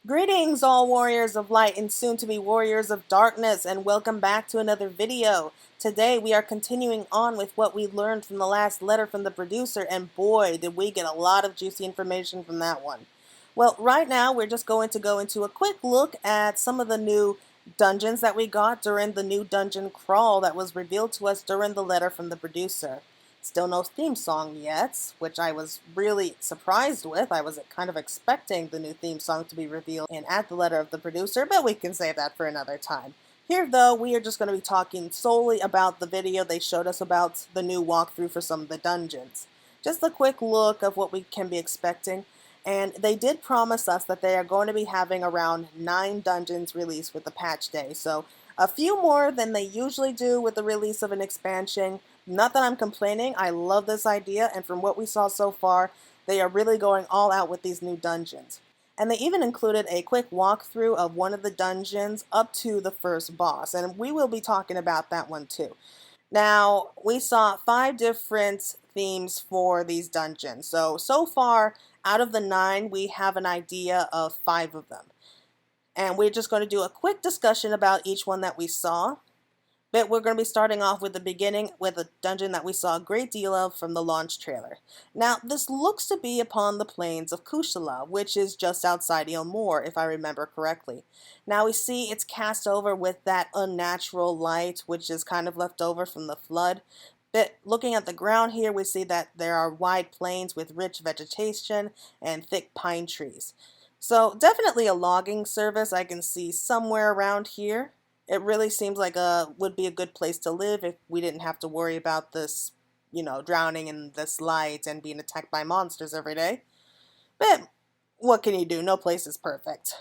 Greetings, all warriors of light and soon to be warriors of darkness, and welcome back to another video. Today we are continuing on with what we learned from the last letter from the producer, and boy, did we get a lot of juicy information from that one. Well, right now we're just going to go into a quick look at some of the new dungeons that we got during the new dungeon crawl that was revealed to us during the letter from the producer. Still no theme song yet, which I was really surprised with. I was kind of expecting the new theme song to be revealed and at the letter of the producer, but we can save that for another time. Here, though, we are just going to be talking solely about the video they showed us about the new walkthrough for some of the dungeons. Just a quick look of what we can be expecting, and they did promise us that they are going to be having around 9 dungeons released with the patch day, so a few more than they usually do with the release of an expansion. Not that I'm complaining, I love this idea, and from what we saw so far, they are really going all out with these new dungeons. And they even included a quick walkthrough of one of the dungeons up to the first boss, and we will be talking about that one too. Now, we saw 5 different themes for these dungeons, so far, out of the 9, we have an idea of 5 of them. And we're just going to do a quick discussion about each one that we saw. But we're going to be starting off with the beginning with a dungeon that we saw a great deal of from the launch trailer. Now, this looks to be upon the plains of Kushala, which is just outside Ilmor, if I remember correctly. Now we see it's cast over with that unnatural light, which is kind of left over from the flood. But looking at the ground here, we see that there are wide plains with rich vegetation and thick pine trees. So definitely a logging service I can see somewhere around here. It really seems like would be a good place to live if we didn't have to worry about this, drowning in this light and being attacked by monsters every day. But what can you do? No place is perfect.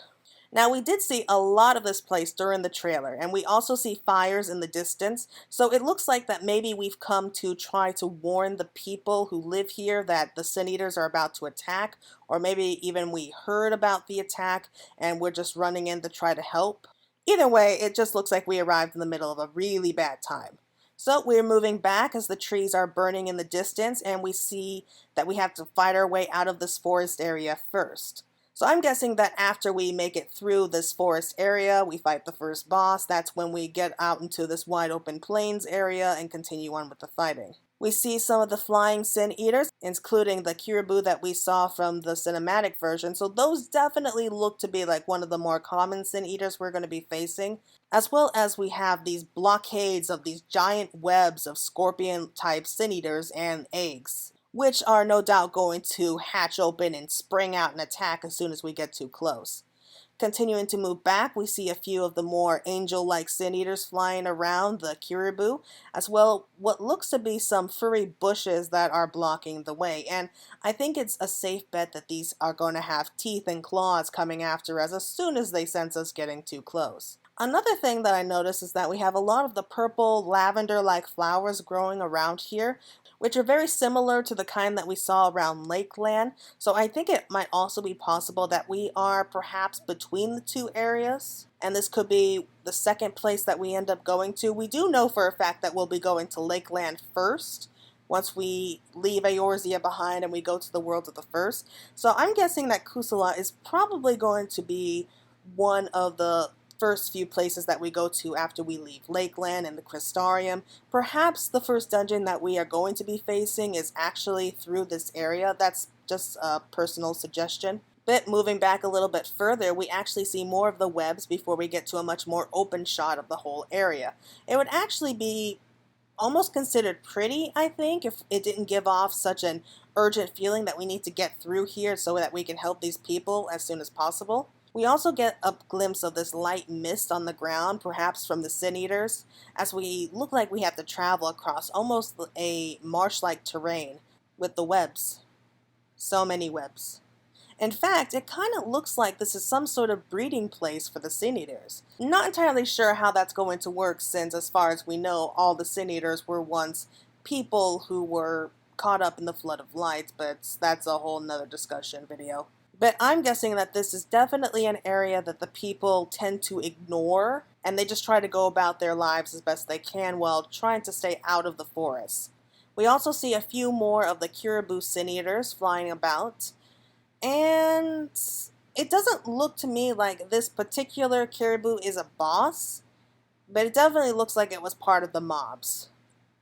Now, we did see a lot of this place during the trailer, and we also see fires in the distance, so it looks like that maybe we've come to try to warn the people who live here that the Sin Eaters are about to attack, or maybe even we heard about the attack and we're just running in to try to help. Either way, it just looks like we arrived in the middle of a really bad time. So we're moving back as the trees are burning in the distance, and we see that we have to fight our way out of this forest area first. So I'm guessing that after we make it through this forest area, we fight the first boss, that's when we get out into this wide open plains area and continue on with the fighting. We see some of the flying Sin Eaters, including the Kiribu that we saw from the cinematic version, so those definitely look to be like one of the more common Sin Eaters we're going to be facing, as well as we have these blockades of these giant webs of scorpion-type Sin Eaters and eggs, which are no doubt going to hatch open and spring out and attack as soon as we get too close. Continuing to move back, we see a few of the more angel-like Sin Eaters flying around the Kiribu, as well what looks to be some furry bushes that are blocking the way, and I think it's a safe bet that these are going to have teeth and claws coming after us as soon as they sense us getting too close. Another thing that I noticed is that we have a lot of the purple lavender-like flowers growing around here, which are very similar to the kind that we saw around Lakeland, so I think it might also be possible that we are perhaps between the two areas, and this could be the second place that we end up going to. We do know for a fact that we'll be going to Lakeland first, once we leave Eorzea behind and we go to the World of the First. So I'm guessing that Kusala is probably going to be one of the first few places that we go to after we leave Lakeland and the Crystarium. Perhaps the first dungeon that we are going to be facing is actually through this area. That's just a personal suggestion. But moving back a little bit further, we actually see more of the webs before we get to a much more open shot of the whole area. It would actually be almost considered pretty, I think, if it didn't give off such an urgent feeling that we need to get through here so that we can help these people as soon as possible. We also get a glimpse of this light mist on the ground, perhaps from the Sin Eaters, as we look like we have to travel across almost a marsh-like terrain with the webs. So many webs. In fact, it kind of looks like this is some sort of breeding place for the Sin Eaters. Not entirely sure how that's going to work since, as far as we know, all the Sin Eaters were once people who were caught up in the flood of light, but that's a whole nother discussion video. But I'm guessing that this is definitely an area that the people tend to ignore, and they just try to go about their lives as best they can while trying to stay out of the forest. We also see a few more of the Kiribu Sin Eaters flying about, and it doesn't look to me like this particular caribou is a boss, but it definitely looks like it was part of the mobs,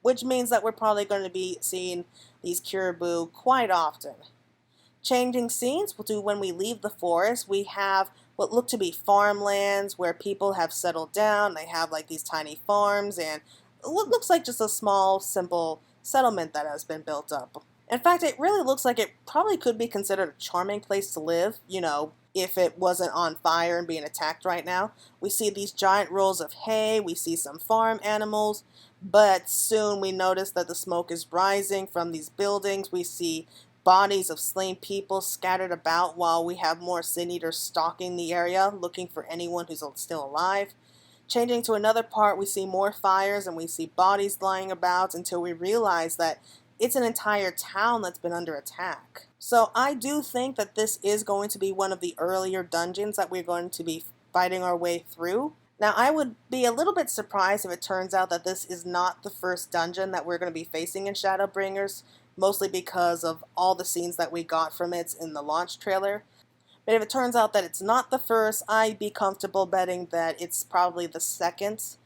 which means that we're probably going to be seeing these caribou quite often. Changing scenes to when we leave the forest, we have what look to be farmlands where people have settled down. They have like these tiny farms and what looks like just a small, simple settlement that has been built up. In fact, it really looks like it probably could be considered a charming place to live, if it wasn't on fire and being attacked right now. We see these giant rolls of hay, we see some farm animals, but soon we notice that the smoke is rising from these buildings. We see bodies of slain people scattered about while we have more sin eaters stalking the area, looking for anyone who's still alive. Changing to another part, we see more fires and we see bodies lying about until we realize that it's an entire town that's been under attack. So I do think that this is going to be one of the earlier dungeons that we're going to be fighting our way through. Now, I would be a little bit surprised if it turns out that this is not the first dungeon that we're going to be facing in Shadowbringers, mostly because of all the scenes that we got from it in the launch trailer. But if it turns out that it's not the first, I'd be comfortable betting that it's probably the second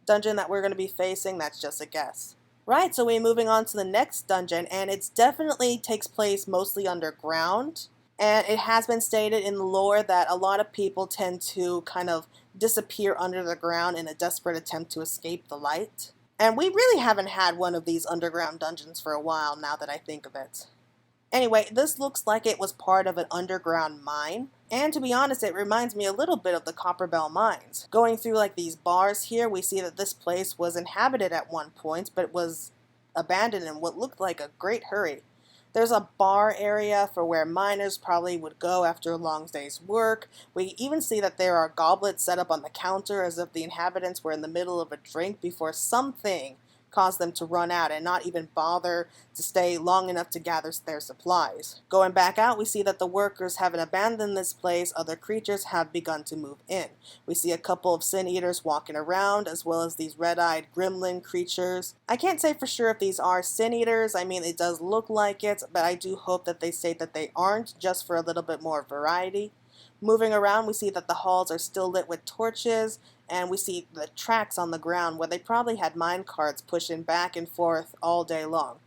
dungeon that we're going to be facing. That's just a guess. Right, so we're moving on to the next dungeon, and it definitely takes place mostly underground. And it has been stated in the lore that a lot of people tend to kind of disappear under the ground in a desperate attempt to escape the light. And we really haven't had one of these underground dungeons for a while now that I think of it. Anyway, this looks like it was part of an underground mine. And to be honest, it reminds me a little bit of the Copperbell mines. Going through like these bars here, we see that this place was inhabited at one point, but it was abandoned in what looked like a great hurry. There's a bar area for where miners probably would go after a long day's work. We even see that there are goblets set up on the counter as if the inhabitants were in the middle of a drink before something caused them to run out and not even bother to stay long enough to gather their supplies. Going back out, we see that the workers haven't abandoned this place. Other creatures have begun to move in. We see a couple of sin eaters walking around, as well as these red-eyed gremlin creatures. I can't say for sure if these are sin eaters. I mean, it does look like it, but I do hope that they say that they aren't, just for a little bit more variety. Moving around, we see that the halls are still lit with torches, and we see the tracks on the ground where they probably had mine carts pushing back and forth all day long.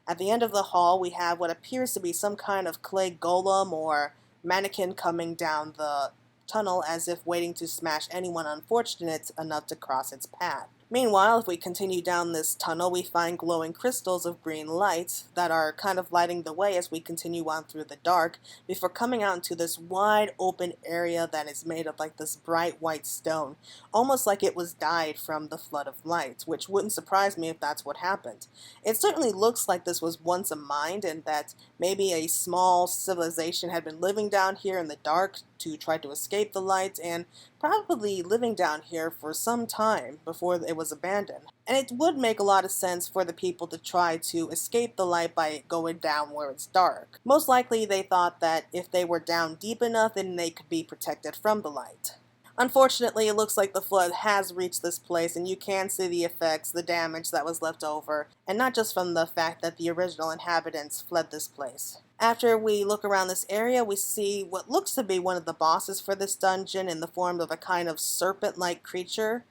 At the end of the hall, we have what appears to be some kind of clay golem or mannequin coming down the tunnel as if waiting to smash anyone unfortunate enough to cross its path. Meanwhile, if we continue down this tunnel, we find glowing crystals of green light that are kind of lighting the way as we continue on through the dark before coming out into this wide open area that is made of like this bright white stone, almost like it was dyed from the flood of light, which wouldn't surprise me if that's what happened. It certainly looks like this was once a mine and that maybe a small civilization had been living down here in the dark to try to escape the light and probably living down here for some time before it was abandoned. And it would make a lot of sense for the people to try to escape the light by going down where it's dark. Most likely they thought that if they were down deep enough, then they could be protected from the light. Unfortunately, it looks like the flood has reached this place and you can see the effects, the damage that was left over, and not just from the fact that the original inhabitants fled this place. After we look around this area, we see what looks to be one of the bosses for this dungeon in the form of a kind of serpent-like creature.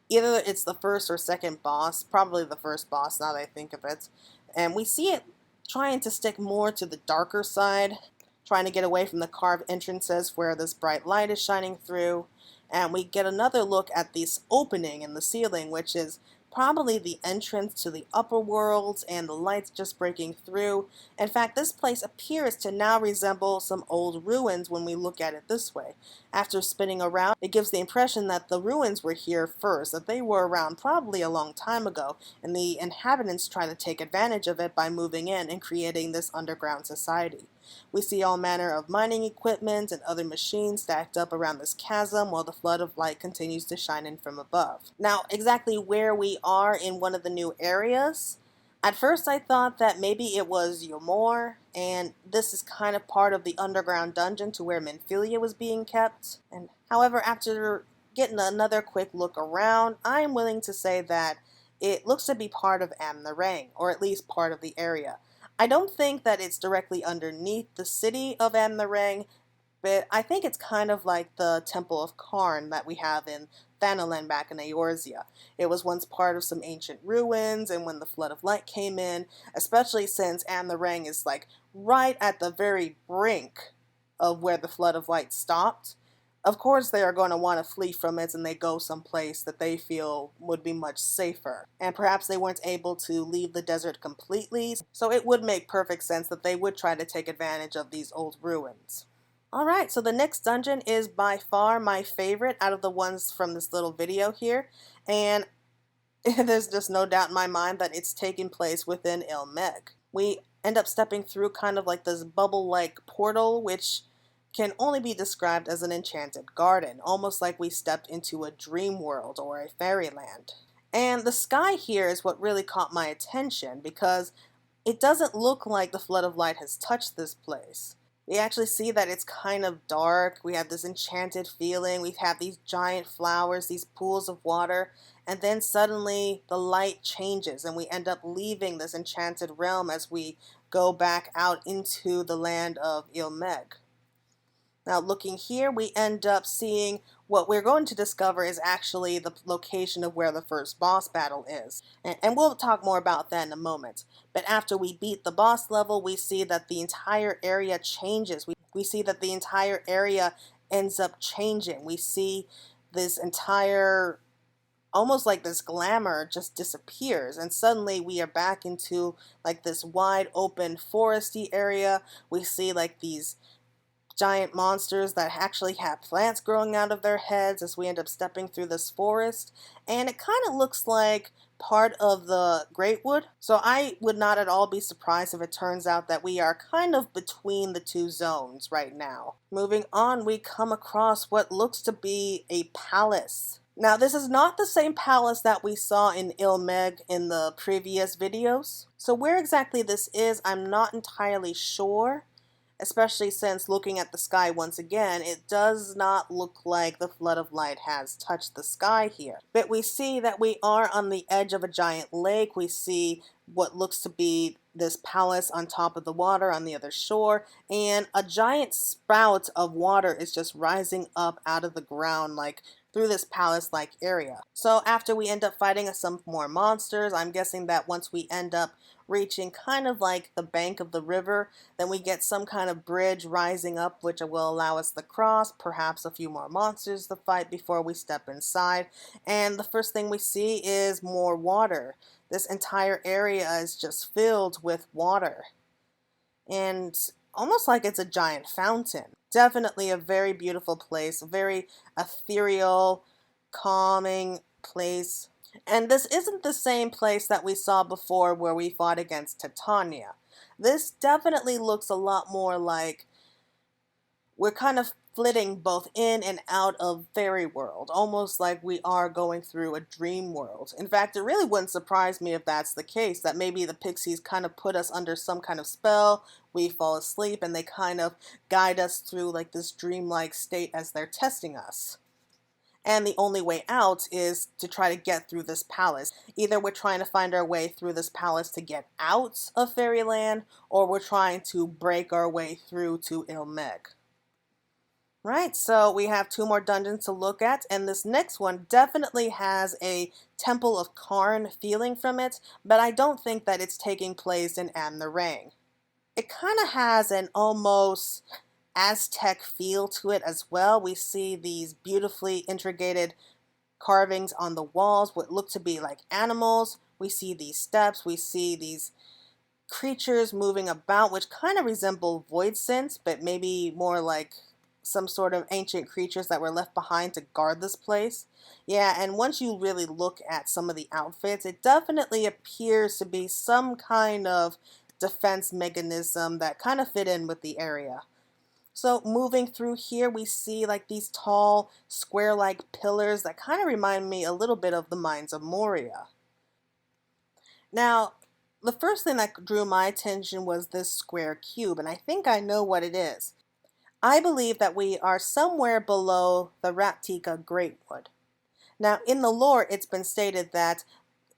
Either it's the first or second boss, probably the first boss now that I think of it. And we see it trying to stick more to the darker side, trying to get away from the carved entrances where this bright light is shining through. And we get another look at this opening in the ceiling, which is probably the entrance to the upper worlds and the lights just breaking through. In fact, this place appears to now resemble some old ruins when we look at it this way. After spinning around, it gives the impression that the ruins were here first, that they were around probably a long time ago, and the inhabitants try to take advantage of it by moving in and creating this underground society. We see all manner of mining equipment and other machines stacked up around this chasm while the flood of light continues to shine in from above. Now, exactly where we are in one of the new areas, at first I thought that maybe it was Yomor, and this is kind of part of the underground dungeon to where Minfilia was being kept. And however, after getting another quick look around, I'm willing to say that it looks to be part of Amnarang, or at least part of the area. I don't think that it's directly underneath the city of Amnarang, but I think it's kind of like the Temple of Karn that we have in Thanalan back in Eorzea. It was once part of some ancient ruins, and when the Flood of Light came in, especially since Anak is like right at the very brink of where the Flood of Light stopped, of course they are going to want to flee from it, and they go someplace that they feel would be much safer. And perhaps they weren't able to leave the desert completely, so it would make perfect sense that they would try to take advantage of these old ruins. Alright, so the next dungeon is by far my favorite out of the ones from this little video here, and there's just no doubt in my mind that it's taking place within Ilmeg. We end up stepping through kind of like this bubble-like portal, which can only be described as an enchanted garden, almost like we stepped into a dream world or a fairyland. And the sky here is what really caught my attention, because it doesn't look like the Flood of Light has touched this place. We actually see that it's kind of dark. We have this enchanted feeling. We have these giant flowers, these pools of water, and then suddenly the light changes and we end up leaving this enchanted realm as we go back out into the land of Ilmeg. Now looking here, we end up seeing what we're going to discover is actually the location of where the first boss battle is. And we'll talk more about that in a moment. But after we beat the boss level, we see that the entire area changes. We see that the entire area ends up changing. We see this entire, almost like this glamour just disappears, and suddenly we are back into like this wide open foresty area. We see like these giant monsters that actually have plants growing out of their heads as we end up stepping through this forest, and it kind of looks like part of the Great Wood. So I would not at all be surprised if it turns out that we are kind of between the two zones right now. Moving on, we come across what looks to be a palace. Now this is not the same palace that we saw in Ilmeg in the previous videos, so where exactly this is I'm not entirely sure. Especially since, looking at the sky once again, it does not look like the Flood of Light has touched the sky here. But we see that we are on the edge of a giant lake. We see what looks to be this palace on top of the water on the other shore, and a giant spout of water is just rising up out of the ground, like through this palace-like area. So after we end up fighting some more monsters, I'm guessing that once we end up reaching kind of like the bank of the river, then we get some kind of bridge rising up which will allow us to cross, perhaps a few more monsters to fight before we step inside. And the first thing we see is more water. This entire area is just filled with water, and almost like it's a giant fountain. Definitely a very beautiful place, a very ethereal, calming place. And this isn't the same place that we saw before where we fought against Titania. This definitely looks a lot more like we're kind of flitting both in and out of fairy world, almost like we are going through a dream world. In fact, it really wouldn't surprise me if that's the case, that maybe the pixies kind of put us under some kind of spell, we fall asleep, and they kind of guide us through like this dreamlike state as they're testing us. And the only way out is to try to get through this palace. Either we're trying to find our way through this palace to get out of fairyland, or we're trying to break our way through to Ilmeg. Right, so we have two more dungeons to look at, and this next one definitely has a Temple of Karn feeling from it, but I don't think that it's taking place in Anak. It kind of has an almost Aztec feel to it as well. We see these beautifully intricated carvings on the walls, what look to be like animals. We see these steps, we see these creatures moving about, which kind of resemble void synths, but maybe more like some sort of ancient creatures that were left behind to guard this place. Yeah, and once you really look at some of the outfits, it definitely appears to be some kind of defense mechanism that kind of fit in with the area. So moving through here, we see like these tall, square-like pillars that kind of remind me a little bit of the Mines of Moria. Now, the first thing that drew my attention was this square cube, and I think I know what it is. I believe that we are somewhere below the Raptika Greatwood. Now, in the lore, it's been stated that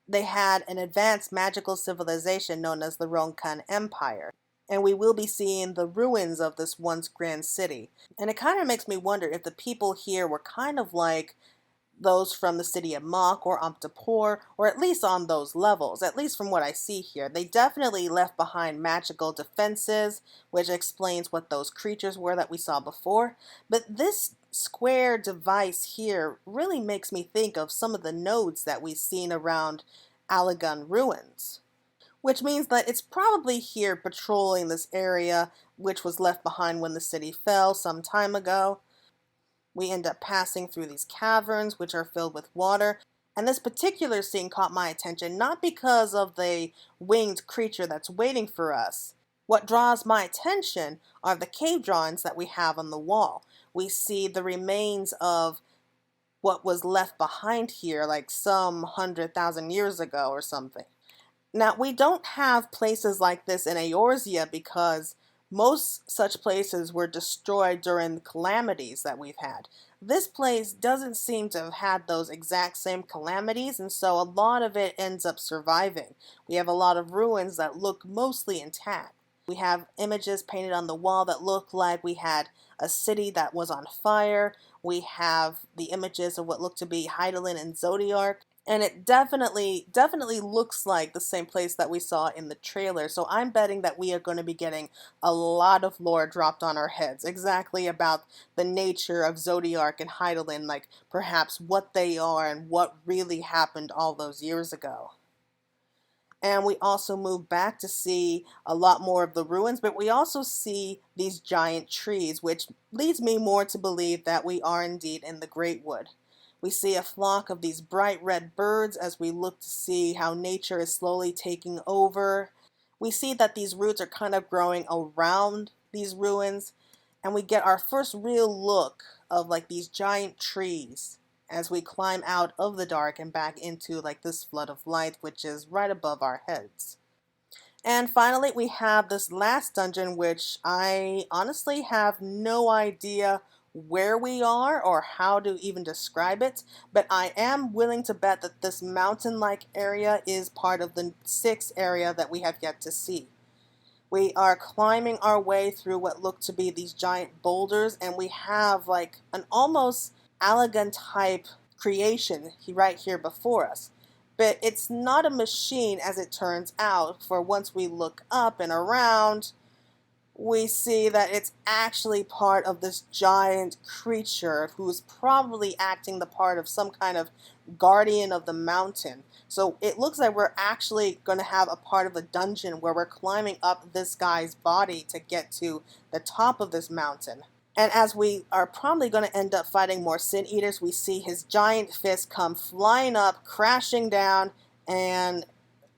they had an advanced magical civilization known as the Ronkan Empire. and we will be seeing the ruins of this once grand city. And it kind of makes me wonder if the people here were kind of like those from the city of Mach or Amtapur, or at least on those levels, at least from what I see here. They definitely left behind magical defenses, which explains what those creatures were that we saw before. But this square device here really makes me think of some of the nodes that we've seen around Alagun ruins, which means that it's probably here patrolling this area which was left behind when the city fell some time ago. We end up passing through these caverns, which are filled with water. And this particular scene caught my attention, not because of the winged creature that's waiting for us. What draws my attention are the cave drawings that we have on the wall. We see the remains of what was left behind here, like some 100,000 years ago or something. Now, we don't have places like this in Eorzea because most such places were destroyed during the calamities that we've had. This place doesn't seem to have had those exact same calamities, and so a lot of it ends up surviving. We have a lot of ruins that look mostly intact. We have images painted on the wall that look like we had a city that was on fire. We have the images of what look to be Hydaelyn and Zodiark. And it definitely looks like the same place that we saw in the trailer. So I'm betting that we are going to be getting a lot of lore dropped on our heads. Exactly about the nature of Zodiark and Hydaelyn, like perhaps what they are and what really happened all those years ago. And we also move back to see a lot more of the ruins, but we also see these giant trees, which leads me more to believe that we are indeed in the Great Wood. We see a flock of these bright red birds as we look to see how nature is slowly taking over. We see that these roots are kind of growing around these ruins, and we get our first real look of like these giant trees as we climb out of the dark and back into like this flood of light, which is right above our heads. And finally, we have this last dungeon, which I honestly have no idea where we are or how to even describe it, but I am willing to bet that this mountain-like area is part of the 6th area that we have yet to see. We are climbing our way through what look to be these giant boulders, and we have like an almost Alagun type creation right here before us. But it's not a machine as it turns out, for once we look up and around, we see that it's actually part of this giant creature who's probably acting the part of some kind of guardian of the mountain. So it looks like we're actually going to have a part of a dungeon where we're climbing up this guy's body to get to the top of this mountain. And as we are probably going to end up fighting more Sin Eaters, we see his giant fist come flying up, crashing down, and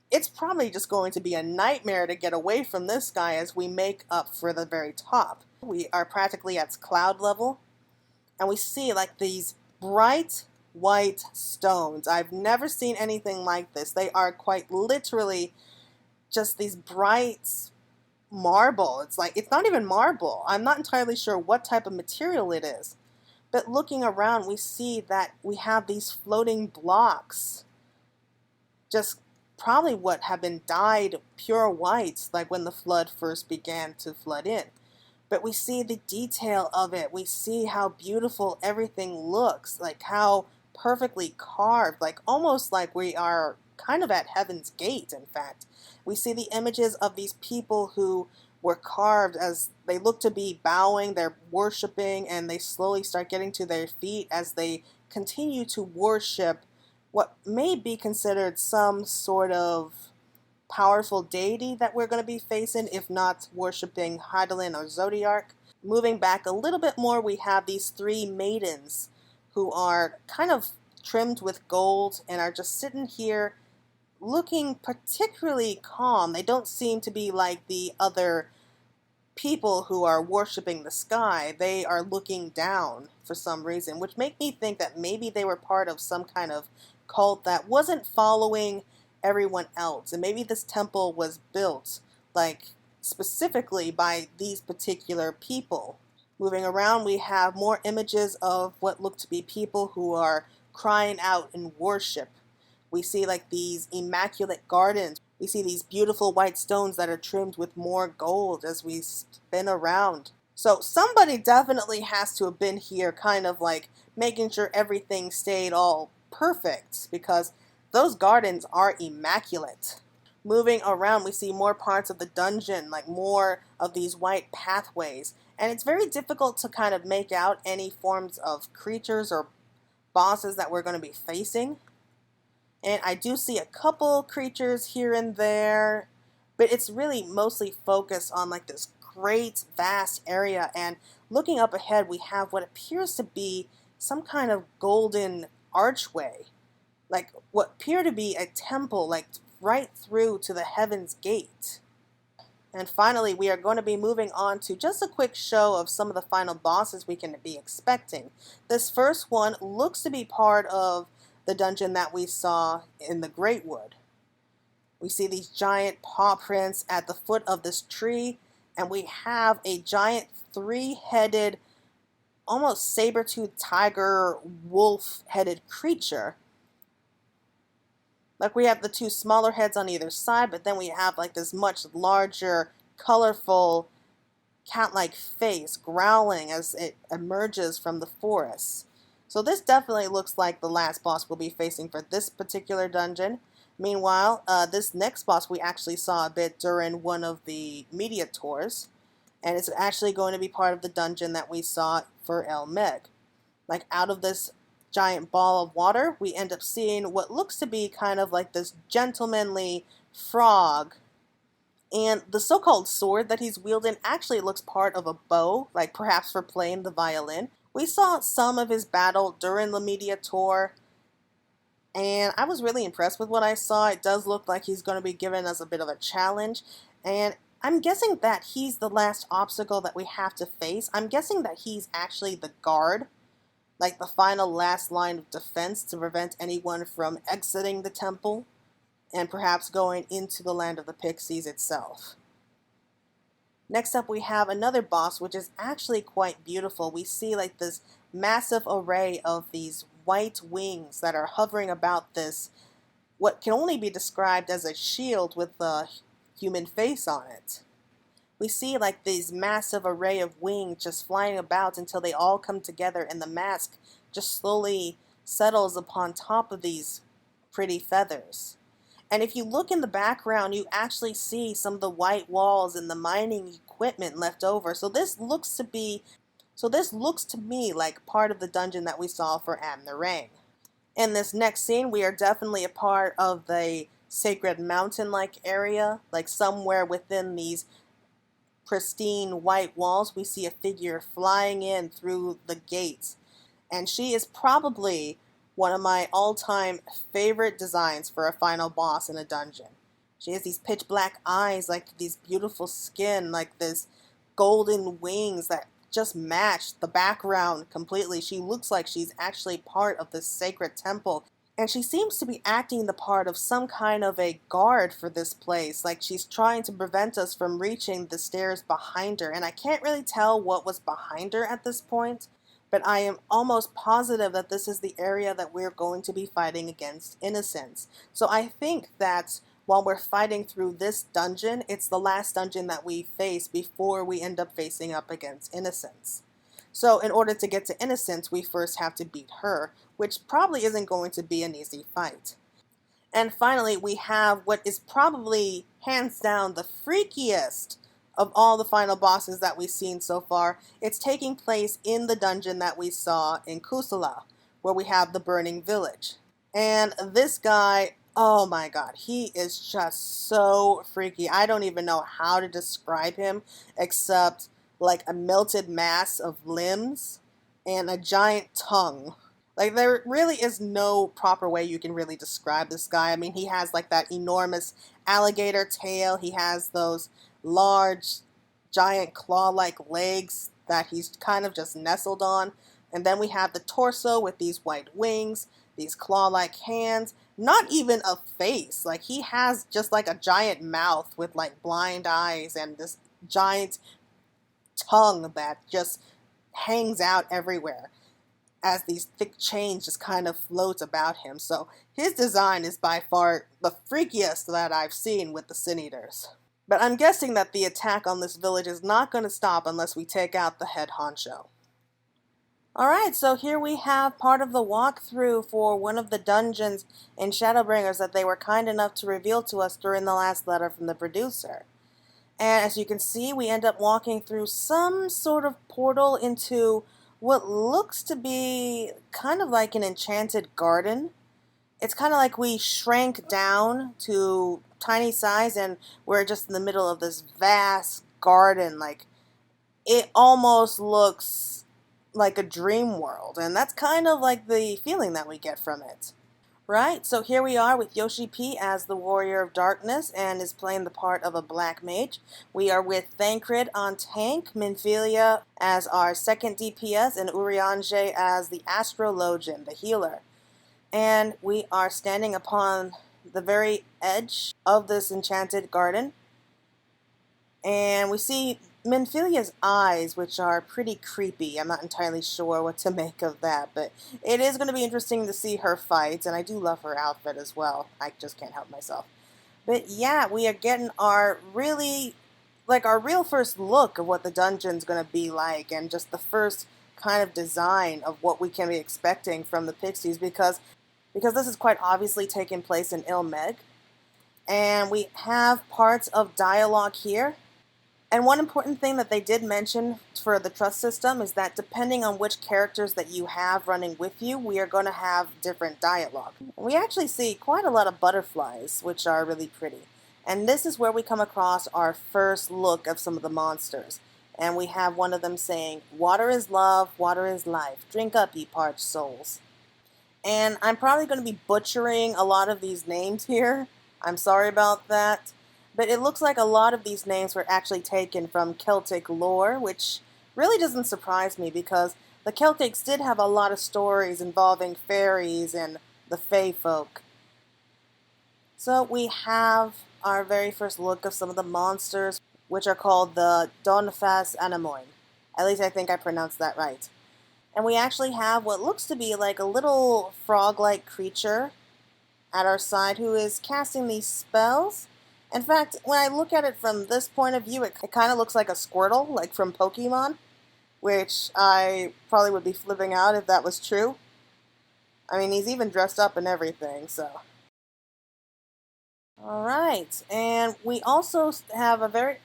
it's probably just going to be a nightmare to get away from this guy as we make up for the very top. We are practically at cloud level, and we see like these bright white stones. I've never seen anything like this. They are quite literally just these bright marble. It's like, it's not even marble. I'm not entirely sure what type of material it is. But looking around, we see that we have these floating blocks, just probably what have been dyed pure white, like when the flood first began to flood in. But we see the detail of it. We see how beautiful everything looks, like how perfectly carved, like almost like we are kind of at Heaven's Gate, in fact. We see the images of these people who were carved as they look to be bowing, they're worshiping, and they slowly start getting to their feet as they continue to worship what may be considered some sort of powerful deity that we're going to be facing, if not worshiping Hydaelyn or Zodiark. Moving back a little bit more, we have these 3 maidens who are kind of trimmed with gold and are just sitting here looking particularly calm. They don't seem to be like the other people who are worshiping the sky. They are looking down for some reason, which make me think that maybe they were part of some kind of cult that wasn't following everyone else, and maybe this temple was built like specifically by these particular people. Moving around, we have more images of what look to be people who are crying out in worship. We see like these immaculate gardens We see these beautiful white stones that are trimmed with more gold as we spin around. So somebody definitely has to have been here kind of like making sure everything stayed all perfect, because those gardens are immaculate. Moving around, we see more parts of the dungeon, like more of these white pathways. And it's very difficult to kind of make out any forms of creatures or bosses that we're going to be facing. And I do see a couple creatures here and there, but it's really mostly focused on like this great vast area. And looking up ahead, we have what appears to be some kind of golden archway, like what appear to be a temple, like right through to the Heaven's Gate. And finally, we are going to be moving on to just a quick show of some of the final bosses we can be expecting. This first one looks to be part of the dungeon that we saw in the Great Wood. We see these giant paw prints at the foot of this tree, and we have a giant three-headed, almost saber-toothed tiger, wolf-headed creature. Like, we have the two smaller heads on either side, but then we have like this much larger, colorful, cat-like face growling as it emerges from the forest. So this definitely looks like the last boss we'll be facing for this particular dungeon. Meanwhile, this next boss we actually saw a bit during one of the media tours, and it's actually going to be part of the dungeon that we saw for El Meg. Like, out of this giant ball of water, we end up seeing what looks to be kind of like this gentlemanly frog. And the so-called sword that he's wielding actually looks part of a bow, like perhaps for playing the violin. We saw some of his battle during the media tour, and I was really impressed with what I saw. It does look like he's going to be giving us a bit of a challenge, and I'm guessing that he's the last obstacle that we have to face. I'm guessing that he's actually the guard, like the final last line of defense to prevent anyone from exiting the temple and perhaps going into the land of the pixies itself. Next up, we have another boss, which is actually quite beautiful. We see like this massive array of these white wings that are hovering about this, what can only be described as a shield with a human face on it. We see like these massive array of wings just flying about until they all come together and the mask just slowly settles upon top of these pretty feathers. And if you look in the background, you actually see some of the white walls and the mining equipment left over. So this looks to me like part of the dungeon that we saw for Amnarang. In this next scene, we are definitely a part of the sacred mountain-like area, like somewhere within these pristine white walls. We see a figure flying in through the gates, and she is probably one of my all-time favorite designs for a final boss in a dungeon. She has these pitch black eyes, like these beautiful skin, like this golden wings that just match the background completely. She looks like she's actually part of this sacred temple, and she seems to be acting the part of some kind of a guard for this place, like she's trying to prevent us from reaching the stairs behind her. And I can't really tell what was behind her at this point, but I am almost positive that this is the area that we're going to be fighting against Innocence. So I think that while we're fighting through this dungeon, it's the last dungeon that we face before we end up facing up against Innocence. So in order to get to Innocence, we first have to beat her, which probably isn't going to be an easy fight. And finally, we have what is probably hands down the freakiest of all the final bosses that we've seen so far. It's taking place in the dungeon that we saw in Kusala, where we have the burning village. And this guy, oh my god, he is just so freaky. I don't even know how to describe him, except like a melted mass of limbs and a giant tongue. Like, there really is no proper way you can really describe this guy. I mean, he has like that enormous alligator tail. He has those large, giant claw-like legs that he's kind of just nestled on. And then we have the torso with these white wings, these claw-like hands, not even a face. Like, he has just like a giant mouth with like blind eyes and this giant tongue that just hangs out everywhere. as these thick chains just kind of float about him. So his design is by far the freakiest that I've seen with the Sin Eaters. But I'm guessing that the attack on this village is not going to stop unless we take out the head honcho. Alright, so here we have part of the walkthrough for one of the dungeons in Shadowbringers that they were kind enough to reveal to us during the last letter from the producer. And as you can see, we end up walking through some sort of portal into what looks to be kind of like an enchanted garden. It's kind of like we shrank down to tiny size and we're just in the middle of this vast garden. Like, it almost looks like a dream world, and that's kind of like the feeling that we get from it. Right, so here we are with Yoshi P as the Warrior of Darkness and is playing the part of a Black Mage. We are with Thancred on tank, Minfilia as our second DPS, and Urianger as the Astrologian, the healer. And we are standing upon the very edge of this enchanted garden. And we see Minfilia's eyes, which are pretty creepy. I'm not entirely sure what to make of that, but it is going to be interesting to see her fight, and I do love her outfit as well. I just can't help myself. But yeah, we are getting our our real first look of what the dungeon's going to be like, and just the first kind of design of what we can be expecting from the Pixies, because this is quite obviously taking place in Ilmeg. And we have parts of dialogue here. And one important thing that they did mention for the trust system is that depending on which characters that you have running with you, we are going to have different dialogue. We actually see quite a lot of butterflies, which are really pretty. And this is where we come across our first look of some of the monsters. And we have one of them saying, "Water is love, water is life. Drink up, ye parched souls." And I'm probably going to be butchering a lot of these names here. I'm sorry about that. But it looks like a lot of these names were actually taken from Celtic lore, which really doesn't surprise me because the Celtics did have a lot of stories involving fairies and the Fae folk. So we have our very first look of some of the monsters, which are called the Donfas Anamoin. At least I think I pronounced that right. And we actually have what looks to be like a little frog-like creature at our side who is casting these spells. In fact, when I look at it from this point of view, it kind of looks like a Squirtle, like from Pokemon, which I probably would be flipping out if that was true. I mean, he's even dressed up and everything, so. Alright, and we also have a very...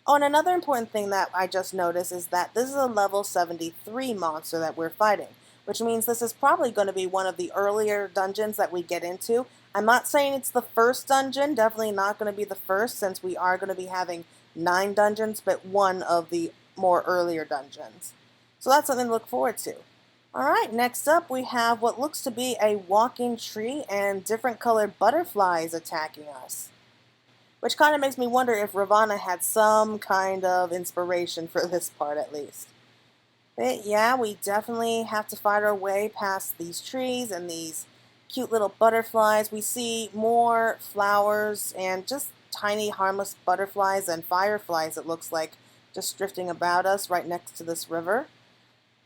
Oh, and another important thing that I just noticed is that this is a level 73 monster that we're fighting, which means this is probably going to be one of the earlier dungeons that we get into. I'm not saying it's the first dungeon, definitely not going to be the first since we are going to be having 9 dungeons, but one of the more earlier dungeons. So that's something to look forward to. Alright, next up we have what looks to be a walking tree and different colored butterflies attacking us. Which kind of makes me wonder if Ravana had some kind of inspiration for this part at least. But yeah, we definitely have to fight our way past these trees and these cute little butterflies. We see more flowers and just tiny harmless butterflies and fireflies, it looks like, just drifting about us right next to this river.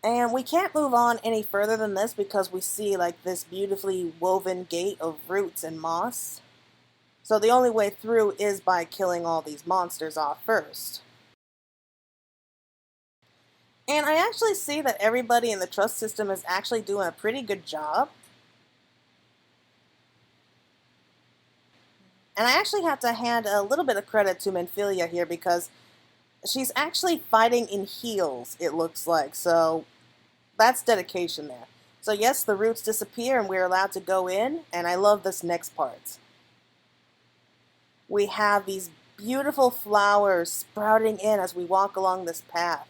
And we can't move on any further than this because we see like this beautifully woven gate of roots and moss. So the only way through is by killing all these monsters off first. And I actually see that everybody in the trust system is actually doing a pretty good job. And I actually have to hand a little bit of credit to Minfilia here because she's actually fighting in heels, it looks like. So that's dedication there. So yes, the roots disappear and we're allowed to go in. And I love this next part. We have these beautiful flowers sprouting in as we walk along this path.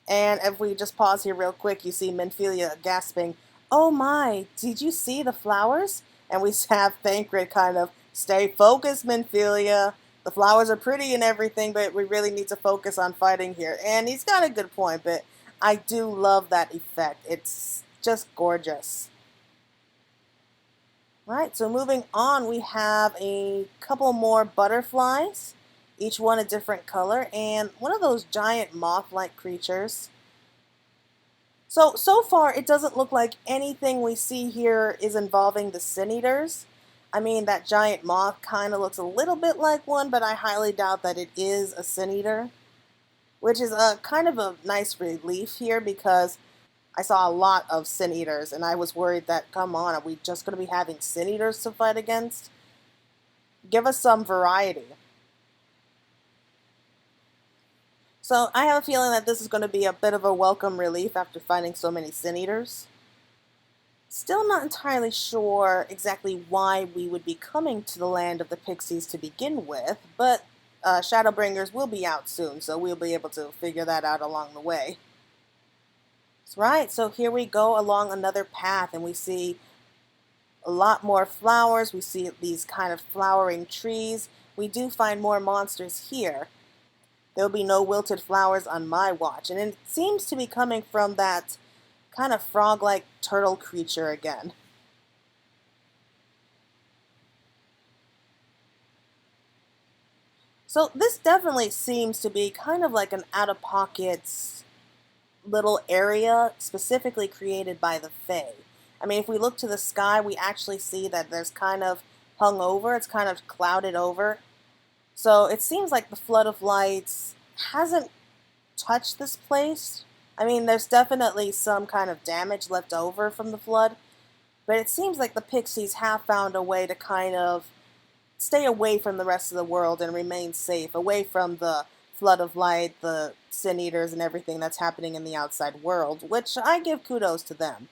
And if we just pause here real quick, you see Minfilia gasping, "Oh my, did you see the flowers?" And we have Thancred kind of, "Stay focused, Minfilia. The flowers are pretty and everything, but we really need to focus on fighting here." And he's got a good point, but I do love that effect. It's just gorgeous. Right, so moving on, we have a couple more butterflies, each one a different color, and one of those giant moth-like creatures. So far, it doesn't look like anything we see here is involving the Sin Eaters. I mean, that giant moth kind of looks a little bit like one, but I highly doubt that it is a Sin Eater, which is a kind of a nice relief here because I saw a lot of Sin Eaters, and I was worried that, come on, are we just going to be having Sin Eaters to fight against? Give us some variety. So I have a feeling that this is going to be a bit of a welcome relief after finding so many Sin Eaters. Still not entirely sure exactly why we would be coming to the land of the Pixies to begin with, but Shadowbringers will be out soon, so we'll be able to figure that out along the way. That's right, so here we go along another path, and we see a lot more flowers. We see these kind of flowering trees. We do find more monsters here. There will be no wilted flowers on my watch, and it seems to be coming from that kind of frog-like turtle creature again. So this definitely seems to be kind of like an out-of-pocket little area specifically created by the Fae. I mean, if we look to the sky, we actually see that there's kind of hung over, it's kind of clouded over. So it seems like the flood of lights hasn't touched this place. I mean, there's definitely some kind of damage left over from the flood, but it seems like the Pixies have found a way to kind of stay away from the rest of the world and remain safe, away from the flood of light, the Sin Eaters, and everything that's happening in the outside world, which I give kudos to them.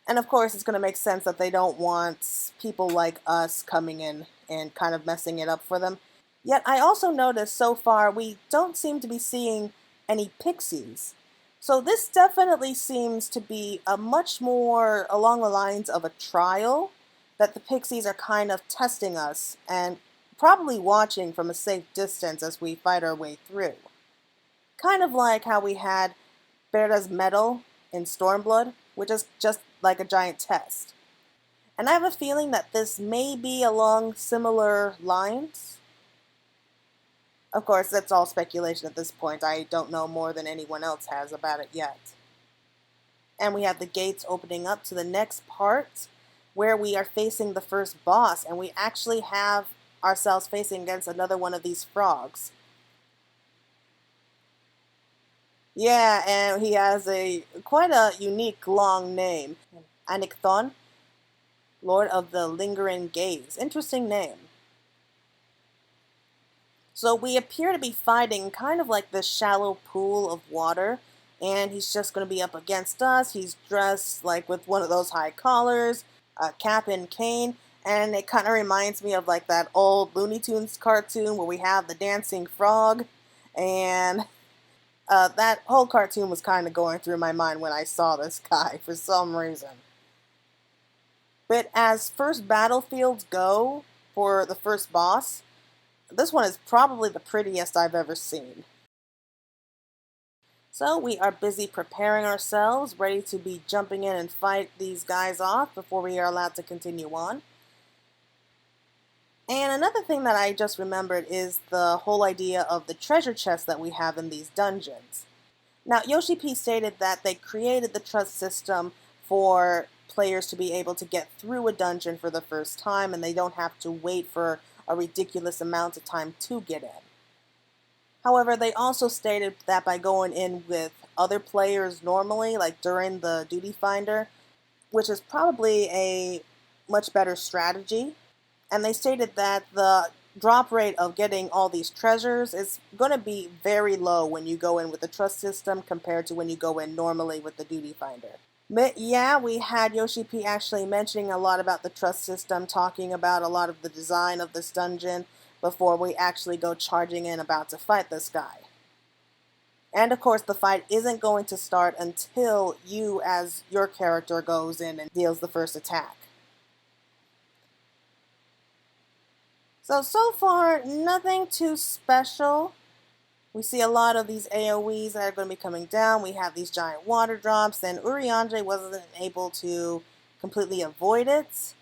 And of course, it's going to make sense that they don't want people like us coming in and kind of messing it up for them. Yet I also noticed so far we don't seem to be seeing any pixies. So this definitely seems to be a much more along the lines of a trial, that the pixies are kind of testing us and probably watching from a safe distance as we fight our way through. Kind of like how we had Berta's medal in Stormblood, which is just like a giant test. And I have a feeling that this may be along similar lines. Of course, that's all speculation at this point. I don't know more than anyone else has about it yet. And we have the gates opening up to the next part, where we are facing the first boss, and we actually have ourselves facing against another one of these frogs. Yeah, and he has a quite a unique long name. Anak Thawne, Lord of the Lingering Gaze. Interesting name. So we appear to be fighting kind of like this shallow pool of water, and he's just going to be up against us. He's dressed like with one of those high collars, a cap and cane, and it kind of reminds me of like that old Looney Tunes cartoon where we have the dancing frog, and that whole cartoon was kind of going through my mind when I saw this guy for some reason. But as first battlefields go for the first boss, this one is probably the prettiest I've ever seen. So we are busy preparing ourselves, ready to be jumping in and fight these guys off before we are allowed to continue on. And another thing that I just remembered is the whole idea of the treasure chests that we have in these dungeons. Now, Yoshi P stated that they created the trust system for players to be able to get through a dungeon for the first time, and they don't have to wait for a ridiculous amount of time to get in. However, they also stated that by going in with other players normally, like during the duty finder, which is probably a much better strategy, and they stated that the drop rate of getting all these treasures is going to be very low when you go in with the trust system compared to when you go in normally with the duty finder. But yeah, we had Yoshi P actually mentioning a lot about the trust system, talking about a lot of the design of this dungeon before we actually go charging in about to fight this guy. And of course, the fight isn't going to start until you, as your character, goes in and deals the first attack. So far, nothing too special. We see a lot of these AoEs that are going to be coming down. We have these giant water drops, and Urianger wasn't able to completely avoid it.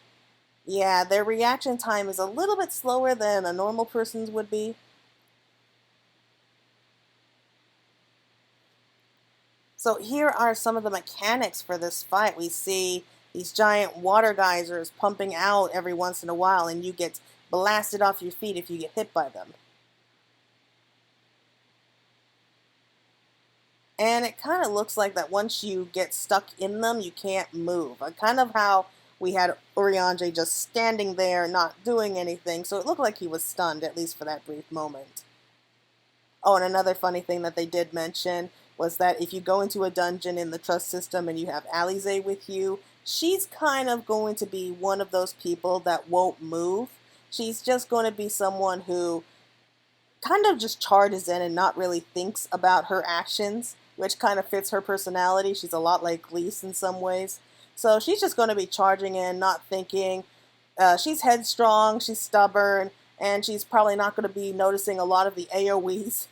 Yeah, their reaction time is a little bit slower than a normal person's would be. So here are some of the mechanics for this fight. We see these giant water geysers pumping out every once in a while, and you get blasted off your feet if you get hit by them. And it kind of looks like that once you get stuck in them, you can't move. Kind of how we had Urianger just standing there, not doing anything. So it looked like he was stunned, at least for that brief moment. Oh, and another funny thing that they did mention was that if you go into a dungeon in the trust system and you have Alize with you, she's kind of going to be one of those people that won't move. She's just going to be someone who kind of just charges in and not really thinks about her actions, which kind of fits her personality. She's a lot like Lise in some ways. So she's just going to be charging in, not thinking. She's headstrong, she's stubborn, and she's probably not going to be noticing a lot of the AoEs.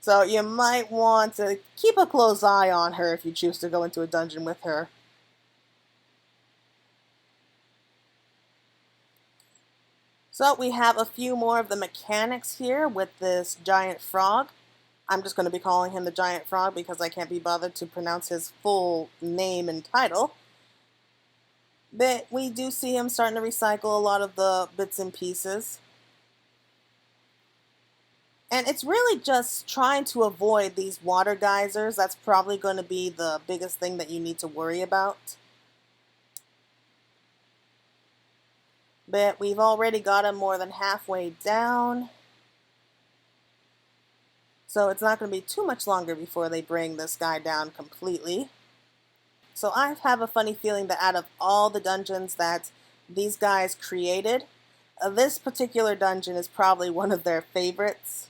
So you might want to keep a close eye on her if you choose to go into a dungeon with her. So we have a few more of the mechanics here with this giant frog. I'm just going to be calling him the giant frog because I can't be bothered to pronounce his full name and title. But we do see him starting to recycle a lot of the bits and pieces. And it's really just trying to avoid these water geysers. That's probably going to be the biggest thing that you need to worry about. But we've already got him more than halfway down. So it's not going to be too much longer before they bring this guy down completely. So I have a funny feeling that out of all the dungeons that these guys created, this particular dungeon is probably one of their favorites.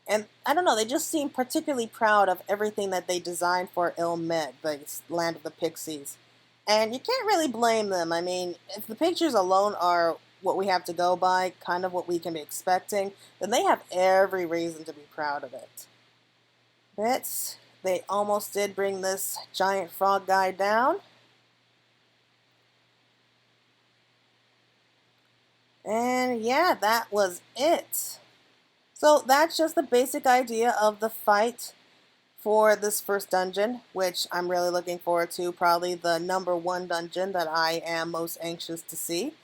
And I don't know, they just seem particularly proud of everything that they designed for Ilmed, the land of the pixies. And you can't really blame them. I mean, if the pictures alone are what we have to go by, kind of what we can be expecting, then they have every reason to be proud of it. But they almost did bring this giant frog guy down. And yeah, that was it. So that's just the basic idea of the fight for this first dungeon, which I'm really looking forward to. Probably the #1 dungeon that I am most anxious to see.